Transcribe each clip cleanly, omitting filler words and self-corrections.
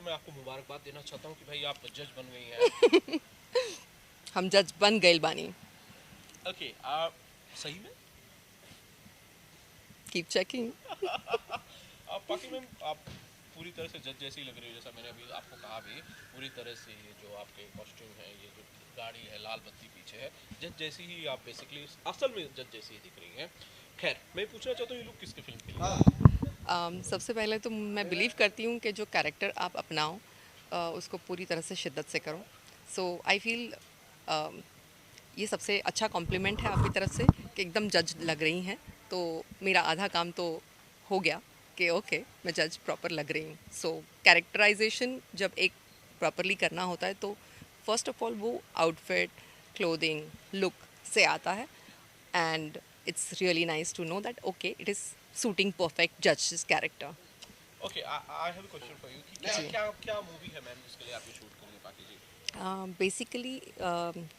मैं आपको मुबारकबाद देना चाहता हूँ कि भाई आप जज बन गई हैं। हम जज बन गए बानी। ओके, आप सही में कीप चेकिंग। आप बाकी मैम आप पूरी तरह से जज जैसी लग रही हो, जैसा मैंने अभी आपको कहा भी, पूरी तरह से ये जो आपके कॉस्ट्यूम है, ये जो गाड़ी है, लाल बत्ती पीछे है, जज जैसी ही आप बेसिकली असल में जज जैसी ही दिख रही हैं। खैर, मैं पूछना चाहता हूँ ये लोग किसके फिल्म के लिए हैं? सबसे पहले तो मैं बिलीव करती हूँ कि जो कैरेक्टर आप अपनाओ उसको पूरी तरह से शिद्दत से करो। सो आई फील ये सबसे अच्छा कॉम्प्लीमेंट है आपकी तरफ से कि एकदम जज लग रही हैं। तो मेरा आधा काम तो हो गया कि ओके मैं जज प्रॉपर लग रही हूँ। सो कैरेक्टराइजेशन जब एक प्रॉपरली करना होता है तो फर्स्ट ऑफ ऑल वो आउटफिट, क्लोथिंग, लुक से आता है। And it's really nice to know that okay it is suiting perfect judge's character. Okay, I have a question for you कि क्या जी क्या क्या मूवी है मैम जिसके लिए आप ये शूट करेंगे बाकी जी? Basically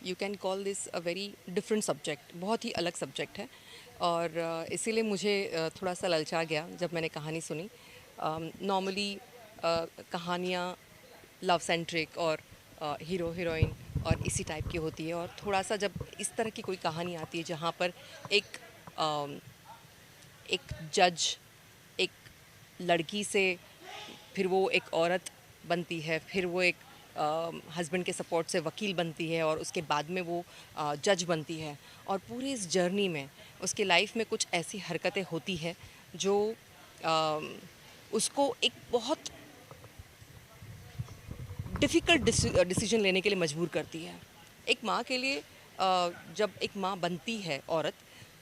you can call this a very different subject, बहुत ही अलग सब्जेक्ट है। और इसीलिए मुझे थोड़ा सा ललचा गया जब मैंने कहानी सुनी। नॉर्मली कहानियाँ लव सेंट्रिक और हीरो हीरोइन और इसी टाइप की होती है, और थोड़ा सा जब इस तरह की कोई कहानी आती है जहाँ पर एक एक जज एक लड़की से, फिर वो एक औरत बनती है, फिर वो एक हस्बैंड के सपोर्ट से वकील बनती है, और उसके बाद में वो जज बनती है। और पूरी इस जर्नी में उसके लाइफ में कुछ ऐसी हरकतें होती है जो उसको एक बहुत डिफ़िकल्ट डिसीजन लेने के लिए मजबूर करती है। एक माँ के लिए जब एक माँ बनती है औरत,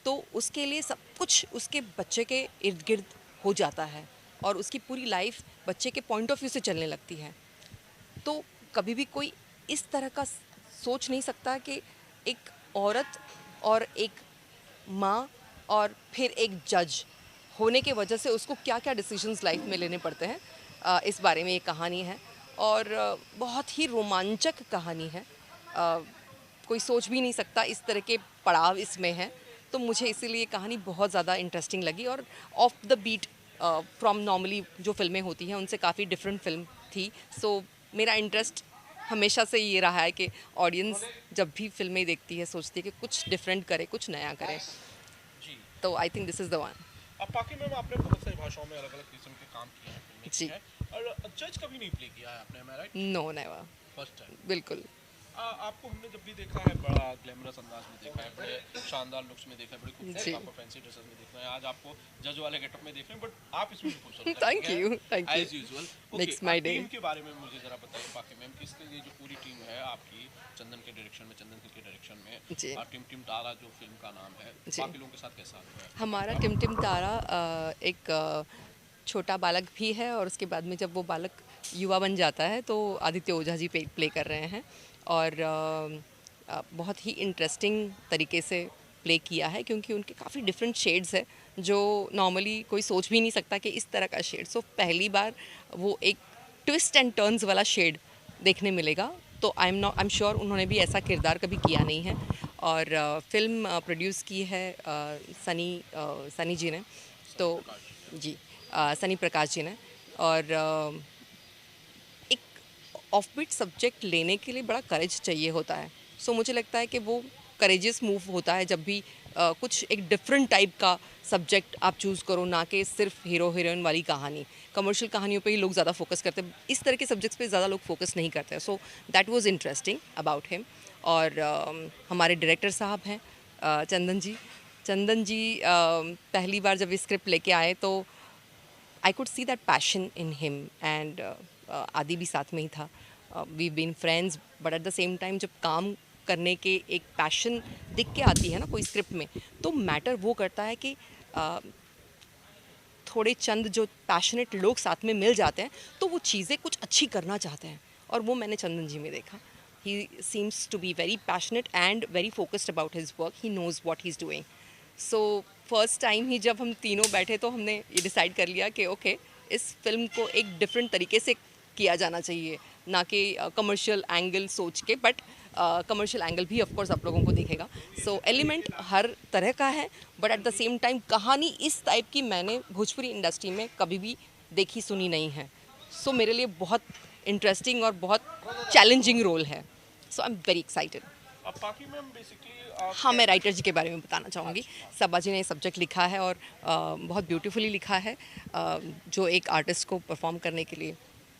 तो उसके लिए सब कुछ उसके बच्चे के इर्द गिर्द हो जाता है, और उसकी पूरी लाइफ बच्चे के पॉइंट ऑफ व्यू से चलने लगती है। तो कभी भी कोई इस तरह का सोच नहीं सकता कि एक औरत और एक माँ और फिर एक जज होने के वजह से उसको क्या क्या डिसीजंस लाइफ में लेने पड़ते हैं। इस बारे में ये कहानी है, और बहुत ही रोमांचक कहानी है। कोई सोच भी नहीं सकता इस तरह के पड़ाव इसमें हैं। तो मुझे इसीलिए ये कहानी बहुत ज़्यादा इंटरेस्टिंग लगी, और off the beat from normally जो फ़िल्में होती हैं उनसे काफ़ी डिफरेंट फिल्म थी। सो मेरा इंटरेस्ट हमेशा से ये रहा है कि ऑडियंस जब भी फिल्में देखती है सोचती है कि कुछ डिफरेंट करे, कुछ नया करे। जी। तो I think this is the one. अब बाकी मैम आपने बहुत सारी भाषाओं में अलग अलग किस्म के काम किए हैं, फिल्में की जी। हैं, और जज कभी नहीं प्ले किया है आपने, am I right? No never. First time. बिल्कुल। आपको हमने जब भी देखा है बड़ा ग्लैमरस अंदाज में देखा है, बड़े शानदार लुक्स में देखा है, बड़े खूबसूरत जी। आपको फैंसी ड्रेसेस में देखना है, आज आपको जज वाले गेटअप में देख रहे हैं, बट आप इसमें भी खूबसूरत लग थैंक रही यू, हैं thank you. As usual. Okay, makes my day. Team के बारे में मुझे जरा बताइए बाकी मैम, किसके ये जो पूरी टीम है आपकी, चंदन के डायरेक्शन में, चंदन के डायरेक्शन में, जी। टिम टिम तारा जो फिल्म का नाम है, जी। बाकी लोगों के साथ कैसा है? हमारा टिमटिम तारा एक छोटा बालक भी है, और उसके बाद में जब वो बालक युवा बन जाता है तो आदित्य ओझा जी प्ले कर रहे हैं। और बहुत ही इंटरेस्टिंग तरीके से प्ले किया है, क्योंकि उनके काफ़ी डिफरेंट शेड्स है जो नॉर्मली कोई सोच भी नहीं सकता कि इस तरह का शेड। सो पहली बार वो एक ट्विस्ट एंड टर्न्स वाला शेड देखने मिलेगा। तो आई एम श्योर उन्होंने भी ऐसा किरदार कभी किया नहीं है। और फिल्म प्रोड्यूस की है सनी जी ने। तो जी, सनी प्रकाश जी ने। और एक ऑफबीट सब्जेक्ट लेने के लिए बड़ा करेज चाहिए होता है। सो मुझे लगता है कि वो करेजियस मूव होता है जब भी कुछ एक डिफरेंट टाइप का सब्जेक्ट आप चूज़ करो, ना कि सिर्फ हीरो हीरोइन वाली कहानी। कमर्शियल कहानियों पे ही लोग ज़्यादा फोकस करते हैं, इस तरह के सब्जेक्ट्स पे ज़्यादा लोग फोकस नहीं करते हैं। So that was interesting about him. और हमारे डायरेक्टर साहब हैं चंदन जी। चंदन जी पहली बार जब स्क्रिप्ट लेके आए तो I could see that passion in him. And Aadi भी साथ में ही था। We been friends, but at the same time जब काम करने के एक पैशन दिख के आती है ना कोई स्क्रिप्ट में, तो मैटर वो करता है कि थोड़े चंद जो पैशनेट लोग साथ में मिल जाते हैं तो वो चीज़ें कुछ अच्छी करना चाहते हैं, और वो मैंने चंदन जी में देखा। He seems to be very passionate and very focused about his work. He knows what he is doing. So first time ही जब हम तीनों बैठे तो हमने ये डिसाइड कर लिया कि ओके इस फिल्म को एक डिफरेंट तरीके से किया जाना चाहिए, ना कि कमर्शियल एंगल सोच के, बट कमर्शियल एंगल भी ऑफ कोर्स आप लोगों को दिखेगा। सो एलिमेंट हर तरह का है, but at the same time कहानी इस टाइप की मैंने भोजपुरी इंडस्ट्री में कभी भी देखी सुनी नहीं है। सो मेरे लिए बहुत इंटरेस्टिंग और बहुत चैलेंजिंग रोल है. So I am very excited. अब बाकी मैम बेसिकली हाँ, मैं राइटर जी के बारे में बताना चाहूँगी. सबा जी ने ये सब्जेक्ट लिखा है और बहुत ब्यूटीफुली लिखा है. जो एक आर्टिस्ट को परफॉर्म करने के लिए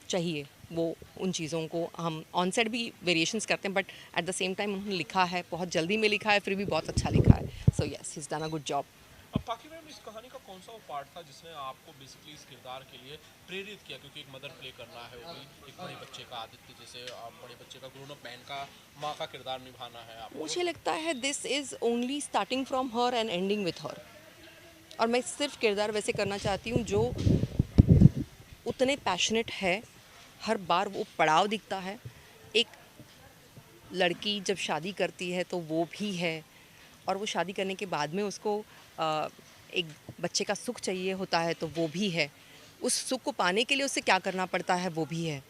चाहिए वो उन चीज़ों को हम ऑन सेट भी वेरिएशंस करते हैं, but at the same time उन्होंने लिखा है, बहुत जल्दी में लिखा है, फिर भी बहुत अच्छा लिखा है. So yes, he is done a good job. अब बाकी मैम इस कहानी का कौन सा वो पार्ट था जिसने आपको बेसिकली इस किरदार के लिए प्रेरित किया, क्योंकि एक मदर प्ले करना है, वो भी एक बड़े बच्चे का आदित्य जैसे बड़े बच्चे का ग्रोन अप मैन का माँ का किरदार निभाना है आपको. मुझे लगता है this is only starting from her and ending with her. और मैं सिर्फ किरदार वैसे करना चाहती हूँ जो उतने पैशनेट है. हर बार वो पड़ाव दिखता है. एक लड़की जब शादी करती है तो वो भी है, और वो शादी करने के बाद में उसको एक बच्चे का सुख चाहिए होता है तो वो भी है. उस सुख को पाने के लिए उसे क्या करना पड़ता है वो भी है.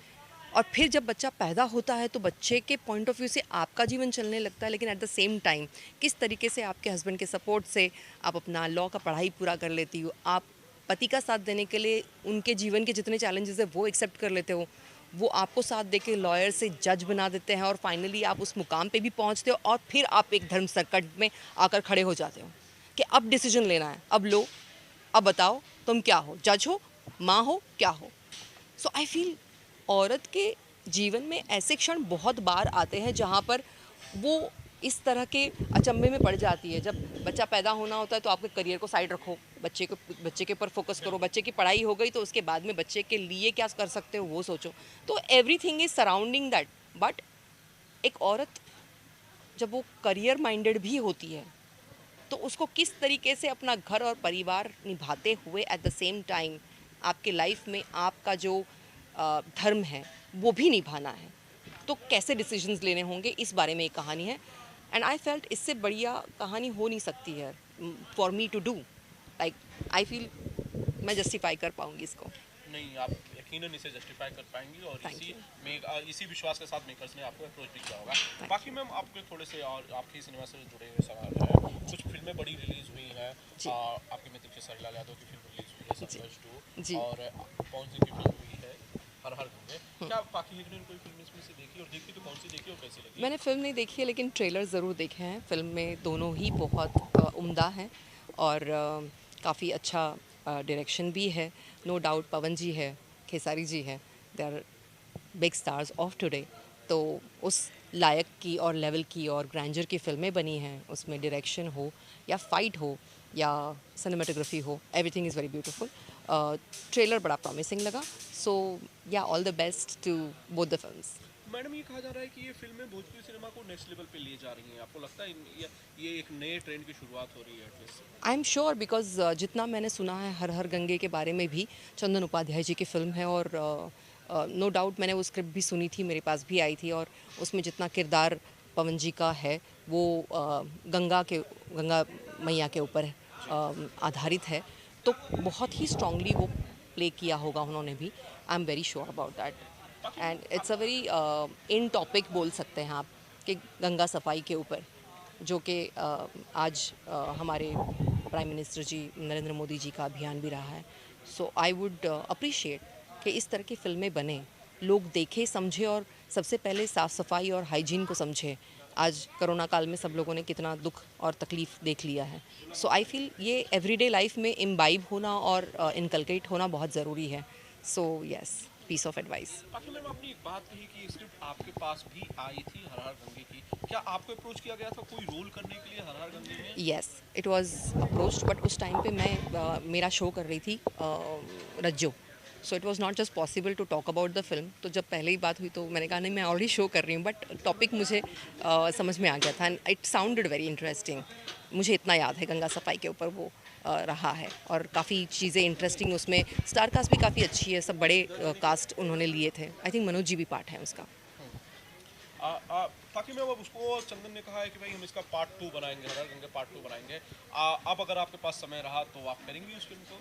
और फिर जब बच्चा पैदा होता है तो बच्चे के पॉइंट ऑफ व्यू से आपका जीवन चलने लगता है, लेकिन एट द सेम टाइम किस तरीके से आपके हस्बैंड के सपोर्ट से आप अपना लॉ का पढ़ाई पूरा कर लेती हो, आप पति का साथ देने के लिए उनके जीवन के जितने चैलेंजेस है वो एक्सेप्ट कर लेते हो, वो आपको साथ दे के लॉयर से जज बना देते हैं, और फाइनली आप उस मुकाम पे भी पहुंचते हो, और फिर आप एक धर्म संकट में आकर खड़े हो जाते हो कि अब डिसीजन लेना है, अब लो, अब बताओ तुम क्या हो, जज हो, माँ हो, क्या हो. सो आई फील औरत के जीवन में ऐसे क्षण बहुत बार आते हैं जहाँ पर वो इस तरह के अचंभे में पड़ जाती है. जब बच्चा पैदा होना होता है तो आपके करियर को साइड रखो, बच्चे के ऊपर फोकस करो, बच्चे की पढ़ाई हो गई तो उसके बाद में बच्चे के लिए क्या कर सकते हो वो सोचो. तो everything is surrounding that. But एक औरत जब वो करियर माइंडेड भी होती है तो उसको किस तरीके से अपना घर और परिवार निभाते हुए एट द सेम टाइम आपके लाइफ में आपका जो धर्म है वो भी निभाना है, तो कैसे डिसीजंस लेने होंगे, इस बारे में एक कहानी है. एंड आई फेल्ट इससे बढ़िया कहानी हो नहीं सकती है for me to do. Like I feel मैं जस्टिफाई कर पाऊँगी इसको. नहीं, आप यकीनन इसे जस्टिफाई कर पाएंगी, और Thank you. इसी विश्वास के साथ मेकर्स ने आपको अप्रोच भी किया होगा. Thank बाकी मैम आपके थोड़े से और आपके सिनेमा से जुड़े हुए सवाल है. कुछ फिल्में बड़ी रिलीज हुई हैं. जी. आपके मित्र खेसारी यादव की फिल्म रिलीज हुई है सतलज 2, जी. और पवन सिंह की फिल्म हुई है हर हर गंगे. क्या बाकी एक ने कोई फिल्म इसमें से देखी, और देखी तो कौन सी देखी और कैसी लगी? मैंने फ़िल्म नहीं देखी है लेकिन ट्रेलर ज़रूर देखे हैं. फ़िल्म में दोनों ही बहुत उम्दा हैं और काफ़ी अच्छा डायरेक्शन भी है. नो डाउट पवन जी है, खेसारी जी है, they are big stars of today. तो उस लायक की और लेवल की और ग्रैंडर की फ़िल्में बनी हैं. उसमें डायरेक्शन हो या फाइट हो या सिनेमाटोग्राफी हो, everything is very beautiful. Trailer बड़ा प्रॉमिसिंग लगा. So yeah all the best to both the films. Madam, ये कहा जा रहा है कि ये फिल्में भोजपुरी सिनेमा को नेक्स्ट लेवल पे ले जा रही हैं. आपको लगता है ये एक नए ट्रेंड की शुरुआत हो रही है at least? I am sure, because जितना मैंने सुना है हर हर गंगे के बारे में भी, चंदन उपाध्याय जी की फ़िल्म है, और नो डाउट मैंने वो स्क्रिप्ट भी सुनी थी, मेरे पास भी आई थी, और उसमें जितना किरदार पवन जी का है वो गंगा मैया के ऊपर आधारित है. तो बहुत ही स्ट्रांगली वो प्ले किया होगा उन्होंने भी. I am very sure about that. And it's a very in topic बोल सकते हैं आप कि गंगा सफाई के ऊपर, जो कि आज हमारे प्राइम मिनिस्टर जी नरेंद्र मोदी जी का अभियान भी रहा है. सो आई वुड अप्रिशिएट कि इस तरह की फ़िल्में बने, लोग देखें, समझें, और सबसे पहले साफ़ सफाई और हाइजीन को समझें. आज कोरोना काल में सब लोगों ने कितना दुख और तकलीफ़ देख लिया है. सो आई फील ये एवरीडे लाइफ में इम्बाइब होना और इनकलकेट होना बहुत ज़रूरी है. So yes, piece of advice. बाकी मैम, आपने एक बात कही कि स्क्रिप्ट आपके पास भी आई थी हर हर गंगे की. क्या आपको अप्रोच किया गया था कोई रोल करने के लिए हर हर गंगे में? Yes, it was approached, but उस टाइम पे मैं मेरा शो कर रही थी Rajjo. So it was not just possible to talk about the film. तो जब पहले ही बात हुई तो मैंने कहा नहीं, मैं ऑलरेडी शो कर रही हूँ, बट टॉपिक मुझे समझ में आ गया था and it sounded very interesting. मुझे इतना याद है गंगा सफाई के ऊपर वो रहा है, और काफ़ी चीज़ें इंटरेस्टिंग, उसमें स्टार कास्ट भी काफ़ी अच्छी है, सब बड़े कास्ट उन्होंने लिए थे. आई थिंक मनोज जी भी पार्ट है उसका. बाकी मैम, अब उसको चंदन ने कहा है कि भाई हम इसका पार्ट 2 बनाएंगे, हर हर गंगे पार्ट 2 बनाएंगे. अब अगर आपके पास समय रहा तो आप करेंगी उस फिल्म को?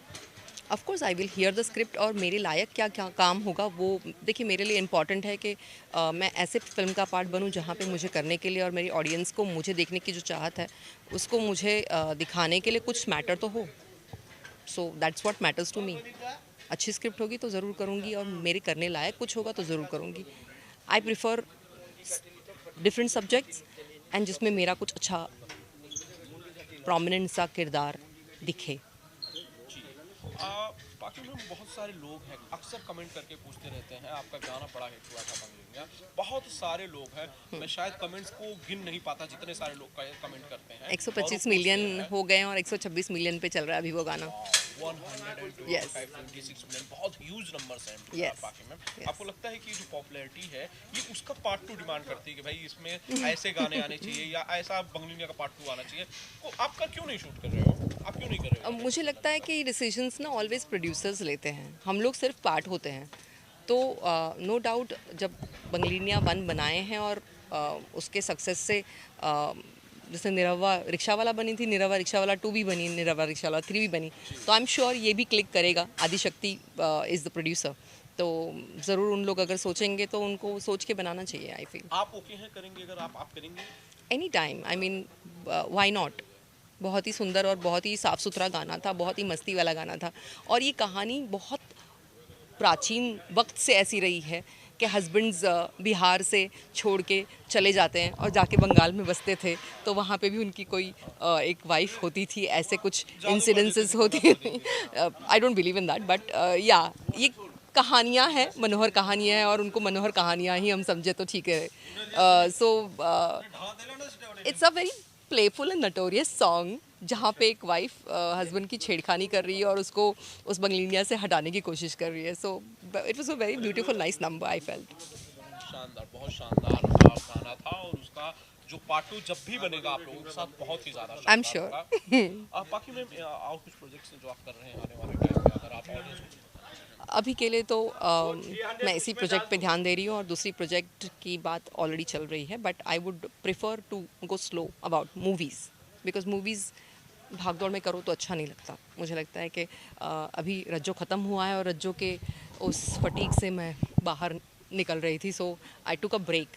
Of course I will hear the script, और मेरे लायक क्या क्या काम होगा वो देखिए. मेरे लिए इम्पॉर्टेंट है कि मैं ऐसे फिल्म का पार्ट बनूं जहां पे मुझे करने के लिए और मेरी ऑडियंस को मुझे देखने की जो चाहत है उसको मुझे दिखाने के लिए कुछ मैटर तो हो. So that's what matters to me. अच्छी स्क्रिप्ट होगी तो ज़रूर करूँगी, और मेरे करने लायक कुछ होगा तो ज़रूर करूँगी. I prefer different subjects and जिसमें मेरा कुछ अच्छा प्रोमिनेंट सा किरदार दिखे. बाकी में बहुत सारे लोग हैं अक्सर कमेंट करके पूछते रहते हैं, आपका गाना बड़ा हिट हुआ था बंगलिंगा, बहुत सारे लोग हैं, मैं शायद कमेंट्स को गिन नहीं पाता जितने सारे लोग कमेंट करते हैं. 125 मिलियन हो गए हैं और 126 मिलियन पे चल रहा है अभी वो गाना. 126 मिलियन बहुत ह्यूज नंबर्स हैं. Yes. बाकी में Yes. आपको लगता है कि जो पॉपुलैरिटी है ये उसका पार्ट 2 डिमांड करती है कि भाई इसमें ऐसे गाने आने चाहिए या ऐसा बंगलिंगा का पार्ट 2 आना चाहिए, तो आपका क्यों नहीं शूट कर रहे हो, आप क्यों नहीं कर रहे हो? मुझे लगता है कि डिसीजंस ना ऑलवेज प्रोड्यूसर्स लेते हैं, हम लोग सिर्फ पार्ट होते हैं. तो नो डाउट जब बंगलिनिया 1 बनाए हैं और उसके सक्सेस से जैसे निरवा रिक्शा वाला बनी थी, निरवा रिक्शा वाला 2 भी बनी, निरवा रिक्शा वाला 3 भी बनी, तो आई एम श्योर ये भी क्लिक करेगा. आदिशक्ति इज़ द प्रोड्यूसर, तो ज़रूर उन लोग अगर सोचेंगे तो उनको सोच के बनाना चाहिए. आई फील आप ओके हैं, करेंगे अगर आप करेंगे any time. I mean why not. बहुत ही सुंदर और बहुत ही साफ़ सुथरा गाना था, बहुत ही मस्ती वाला गाना था, और ये कहानी बहुत प्राचीन वक्त से ऐसी रही है कि हस्बैंड्स बिहार से छोड़ के चले जाते हैं और जाके बंगाल में बसते थे, तो वहाँ पे भी उनकी कोई एक वाइफ होती थी, ऐसे कुछ इंसिडेंसेस होती थी. I don't believe in that, but या ये कहानियाँ हैं, मनोहर कहानियाँ हैं, और उनको मनोहर कहानियाँ ही हम समझे तो ठीक है. So it's a very playful and notorious song जहाँ पे एक वाइफ हस्बैंड की छेड़खानी कर रही है और उसको उस बंगलिनिया से हटाने की कोशिश कर रही है. सो it was a very beautiful nice number I felt. शानदार, बहुत शानदार गाना था, और उसका जो पार्ट 2 जब भी बनेगा आप लोगों के साथ बहुत ही ज़्यादा आई एम शानदार श्योर. होगा. बाकी में और कुछ प्रोजेक्ट्स जो आप कर रहे हैं आने वाले टाइम में, अगर आप ऑडियंस को अभी के लिए तो मैं इसी प्रोजेक्ट पे ध्यान दे रही हूँ, और दूसरी प्रोजेक्ट की बात ऑलरेडी चल रही है. But I would prefer to go slow about movies, because movies भागदौड़ में करो तो अच्छा नहीं लगता. मुझे लगता है कि अभी रज्जो ख़त्म हुआ है और रज्जो के उस फटीक से मैं बाहर निकल रही थी. So I took a break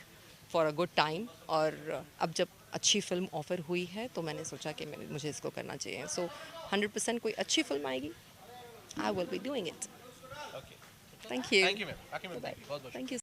for a good time, और अब जब अच्छी फिल्म ऑफ़र हुई है तो मैंने सोचा कि मुझे इसको करना चाहिए. सो 100% कोई अच्छी फिल्म आएगी, I will be doing it. Okay, thank you. Thank you ma'am, बाकी में बहुत बहुत थैंक यू.